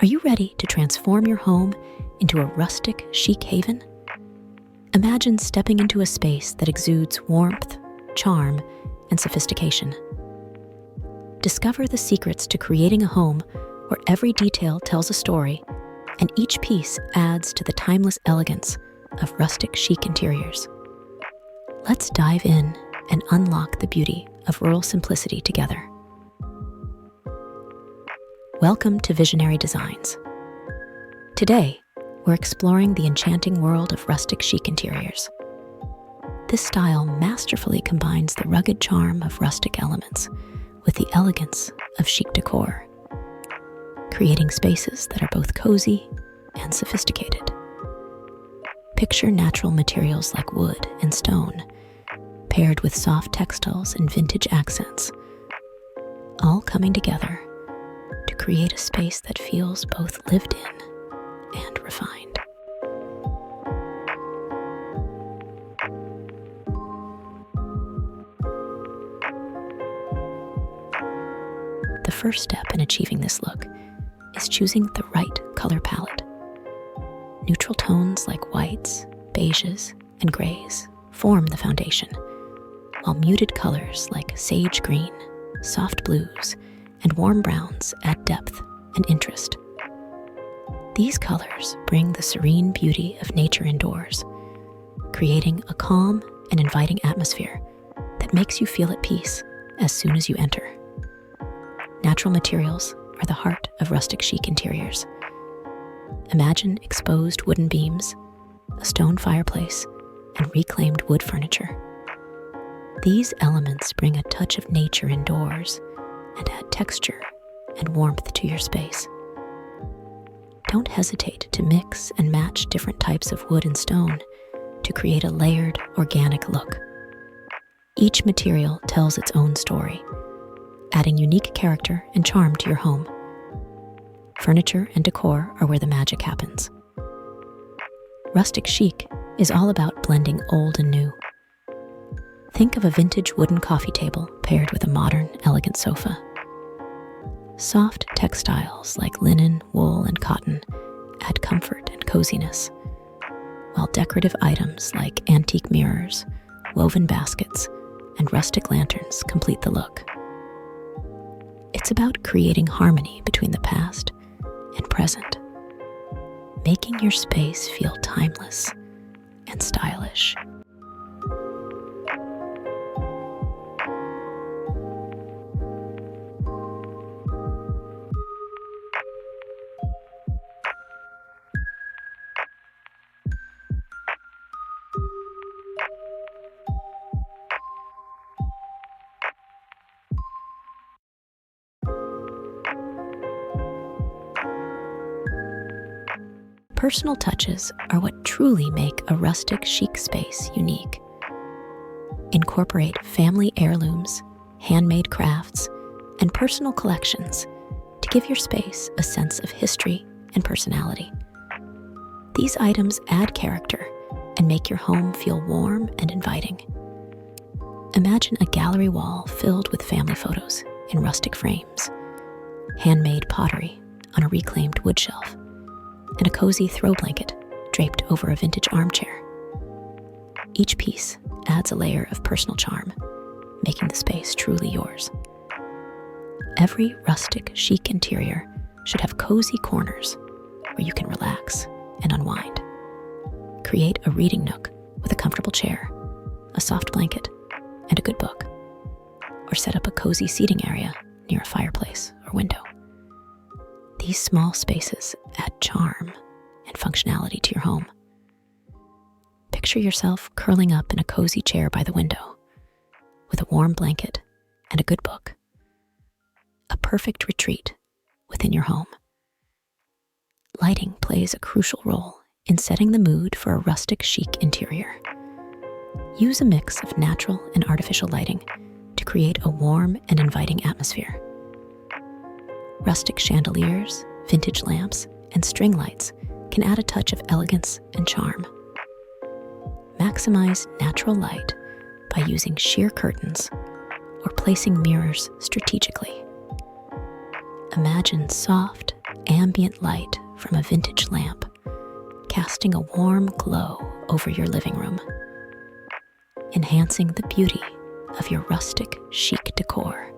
Are you ready to transform your home into a rustic, chic haven? Imagine stepping into a space that exudes warmth, charm, and sophistication. Discover the secrets to creating a home where every detail tells a story and each piece adds to the timeless elegance of rustic chic interiors. Let's dive in and unlock the beauty of rural simplicity together. Welcome to Visionary Designs. Today, we're exploring the enchanting world of rustic chic interiors. This style masterfully combines the rugged charm of rustic elements with the elegance of chic decor, creating spaces that are both cozy and sophisticated. Picture natural materials like wood and stone, paired with soft textiles and vintage accents, all coming together to create a space that feels both lived in and refined. The first step in achieving this look is choosing the right color palette. Neutral tones like whites, beiges, and grays form the foundation, while muted colors like sage green, soft blues, and warm browns add depth and interest. These colors bring the serene beauty of nature indoors, creating a calm and inviting atmosphere that makes you feel at peace as soon as you enter. Natural materials are the heart of rustic chic interiors. Imagine exposed wooden beams, a stone fireplace, and reclaimed wood furniture. These elements bring a touch of nature indoors and add texture and warmth to your space. Don't hesitate to mix and match different types of wood and stone to create a layered, organic look. Each material tells its own story, adding unique character and charm to your home. Furniture and decor are where the magic happens. Rustic chic is all about blending old and new. Think of a vintage wooden coffee table paired with a modern, elegant sofa. Soft textiles like linen, wool, and cotton add comfort and coziness, while decorative items like antique mirrors, woven baskets, and rustic lanterns complete the look. It's about creating harmony between the past and present, making your space feel timeless and stylish. Personal touches are what truly make a rustic chic space unique. Incorporate family heirlooms, handmade crafts, and personal collections to give your space a sense of history and personality. These items add character and make your home feel warm and inviting. Imagine a gallery wall filled with family photos in rustic frames, handmade pottery on a reclaimed wood shelf, and a cozy throw blanket draped over a vintage armchair. Each piece adds a layer of personal charm, making the space truly yours. Every rustic chic interior should have cozy corners where you can relax and unwind. Create a reading nook with a comfortable chair, a soft blanket, and a good book, or set up a cozy seating area near a fireplace or window. These small spaces add charm and functionality to your home. Picture yourself curling up in a cozy chair by the window with a warm blanket and a good book. A perfect retreat within your home. Lighting plays a crucial role in setting the mood for a rustic chic interior. Use a mix of natural and artificial lighting to create a warm and inviting atmosphere. Rustic chandeliers, vintage lamps, and string lights can add a touch of elegance and charm. Maximize natural light by using sheer curtains or placing mirrors strategically. Imagine soft, ambient light from a vintage lamp, casting a warm glow over your living room, enhancing the beauty of your rustic chic decor.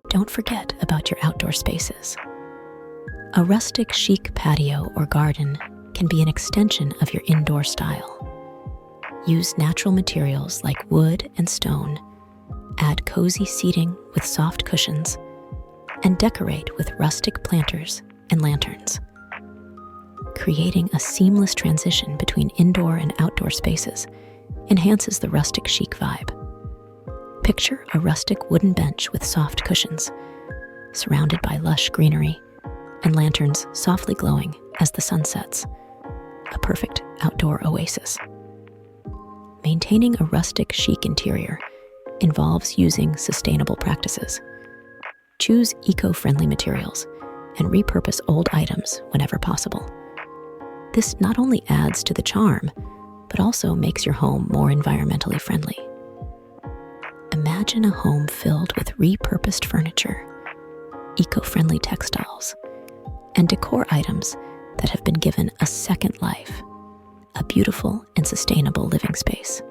Don't forget about your outdoor spaces. A rustic chic patio or garden can be an extension of your indoor style. Use natural materials like wood and stone, add cozy seating with soft cushions, and decorate with rustic planters and lanterns. Creating a seamless transition between indoor and outdoor spaces enhances the rustic chic vibe. Picture a rustic wooden bench with soft cushions, surrounded by lush greenery, and lanterns softly glowing as the sun sets, a perfect outdoor oasis. Maintaining a rustic chic interior involves using sustainable practices. Choose eco-friendly materials and repurpose old items whenever possible. This not only adds to the charm, but also makes your home more environmentally friendly. Imagine a home filled with repurposed furniture, eco-friendly textiles, and decor items that have been given a second life, a beautiful and sustainable living space.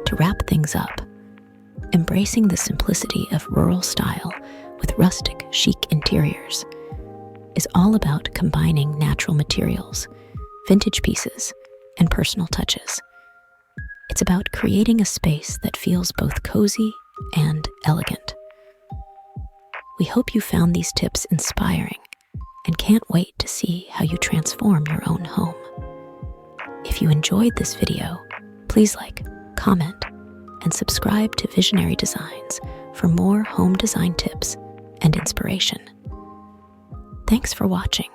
To wrap things up, embracing the simplicity of rural style with rustic chic interiors is all about combining natural materials, vintage pieces, and personal touches. It's about creating a space that feels both cozy and elegant. We hope you found these tips inspiring and can't wait to see how you transform your own home. If you enjoyed this video, please like, comment, and subscribe to Visionary Designs for more home design tips and inspiration. Thanks for watching.